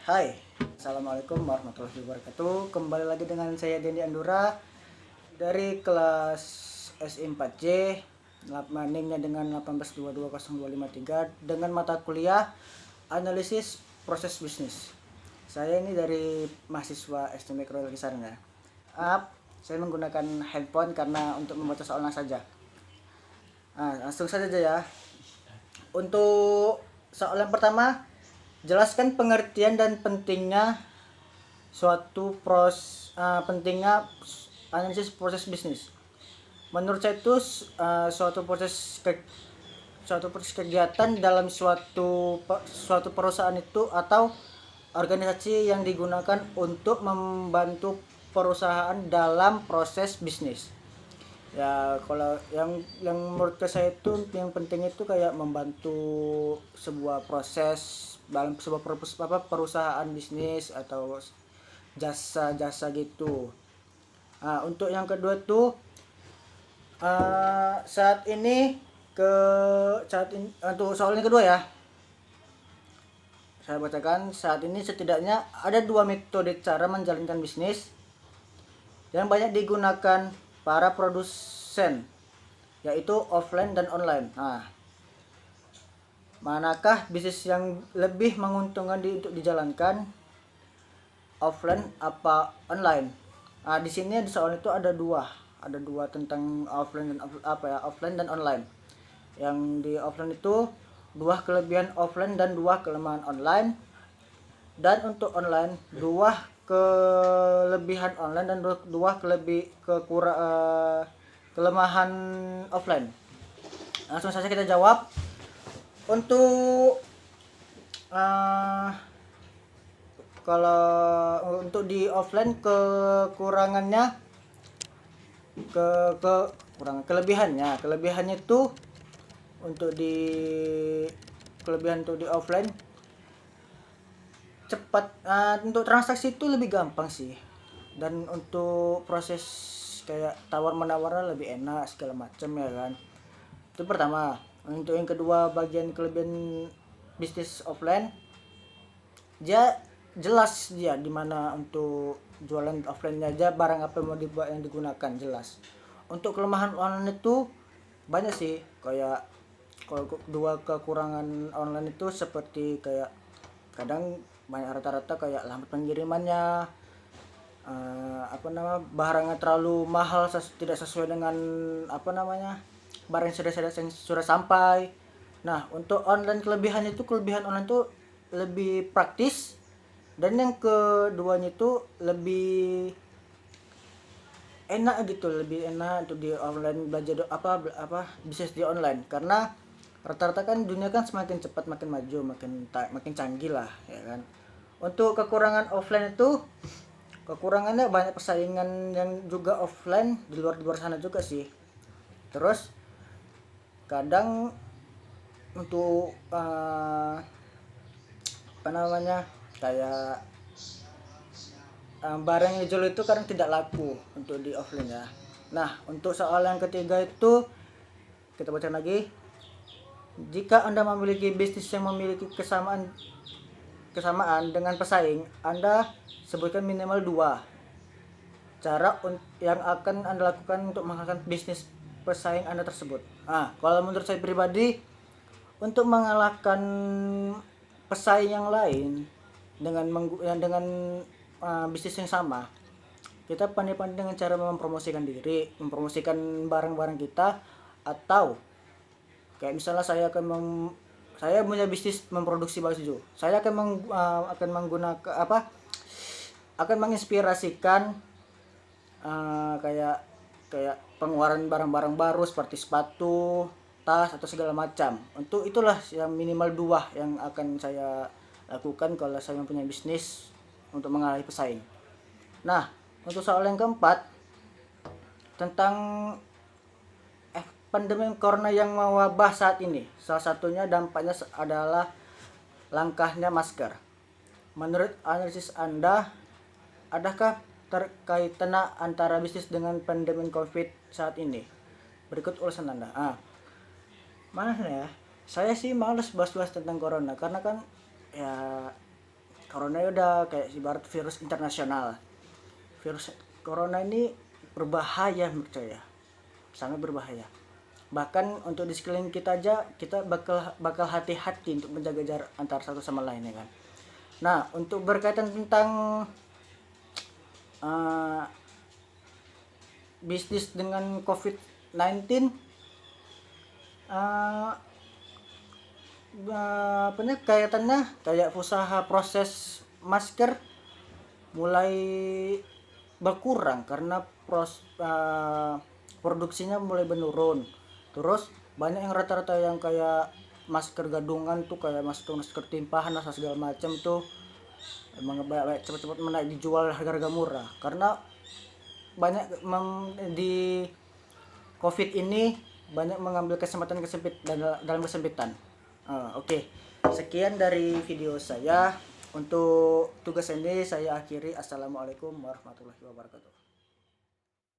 Hai, Assalamualaikum warahmatullahi wabarakatuh. Kembali lagi dengan saya Dendi Andura dari kelas SI 4J, ningnya dengan 1822053 dengan mata kuliah Analisis Proses Bisnis. Saya ini dari mahasiswa ST Mikro Kisaran ya. Saya menggunakan handphone karena untuk membaca soalnya saja. Langsung saja ya. Untuk soal yang pertama, jelaskan pengertian dan pentingnya pentingnya analisis proses bisnis. Menurut saya itu suatu proses kegiatan dalam suatu perusahaan itu atau organisasi yang digunakan untuk membantu perusahaan dalam proses bisnis. Ya, kalau yang menurut saya itu yang penting itu kayak membantu sebuah proses dalam sebuah perusahaan bisnis atau jasa-jasa gitu. Untuk yang kedua tuh untuk soal yang kedua ya, saya bacakan. Saat ini setidaknya ada dua metode cara menjalankan bisnis yang banyak digunakan para produsen, yaitu offline dan online. Manakah bisnis yang lebih menguntungkan untuk dijalankan, offline apa online? Di sini di soal itu ada dua tentang offline dan online. Yang di offline itu dua kelebihan offline dan dua kelemahan online. Dan untuk online dua kelebihan online dan dua kelemahan offline. Langsung saja kita jawab. Untuk kalau untuk di offline kelebihannya itu untuk di offline cepat, untuk transaksi itu lebih gampang sih, dan untuk proses kayak tawar menawarnya lebih enak segala macam ya kan. Itu pertama. Untuk yang kedua, kelebihan bisnis offline, dia jelas dia di mana untuk jualan offline-nya aja barang apa yang digunakan jelas. Untuk kelemahan online itu banyak sih, kayak kalau dua kekurangan online itu seperti kayak kadang banyak rata-rata kayak lambat pengirimannya, barangnya terlalu mahal, tidak sesuai dengan barang yang sudah sampai. Nah, untuk online kelebihan online itu lebih praktis, dan yang keduanya itu lebih enak untuk di online belajar bisnis di online, karena rata-rata kan dunia kan semakin cepat makin maju, makin canggih lah ya kan. Untuk kekurangan offline itu kekurangannya banyak persaingan yang juga offline di luar sana juga sih. Terus kadang untuk kayak barang yang dijual itu kadang tidak laku untuk di offline ya. Nah, untuk soal yang ketiga itu kita baca lagi. Jika Anda memiliki bisnis yang memiliki kesamaan dengan pesaing, Anda sebutkan minimal dua cara yang akan Anda lakukan untuk mengalahkan bisnis pesaing Anda tersebut. Kalau menurut saya pribadi, untuk mengalahkan pesaing yang lain dengan bisnis yang sama, kita pandai-pandai dengan cara mempromosikan diri, mempromosikan barang-barang kita, atau kayak misalnya saya punya bisnis memproduksi baju. Saya akan menginspirasikan kayak pengeluaran barang-barang baru seperti sepatu, tas atau segala macam. Untuk itulah yang minimal dua yang akan saya lakukan kalau saya mempunyai bisnis untuk mengalahkan pesaing. Nah, untuk soal yang keempat tentang pandemi corona yang mewabah saat ini, salah satunya dampaknya adalah langkahnya masker. Menurut analisis Anda, adakah terkaitan antara bisnis dengan pandemi COVID saat ini? Berikut ulasan Anda. Mana ya? Saya sih males bahas-bahas tentang corona karena kan ya corona udah kayak ibarat virus internasional. Virus corona ini berbahaya menurut saya, sangat berbahaya. Bahkan untuk di sekeliling kita aja kita bakal hati-hati untuk menjaga jarak antar satu sama lain ya kan. Nah, untuk berkaitan tentang uh, bisnis dengan COVID-19, uh, kaitannya kayak usaha proses masker mulai berkurang karena produksinya mulai menurun. Terus banyak yang rata-rata yang kayak masker gadungan tuh, kayak masker timpahan atau segala macam tuh emang cepet-cepet menaik dijual harga murah karena banyak di COVID ini banyak mengambil kesempatan dalam kesempitan. Oke. Sekian dari video saya. Untuk tugas ini saya akhiri. Assalamualaikum warahmatullahi wabarakatuh.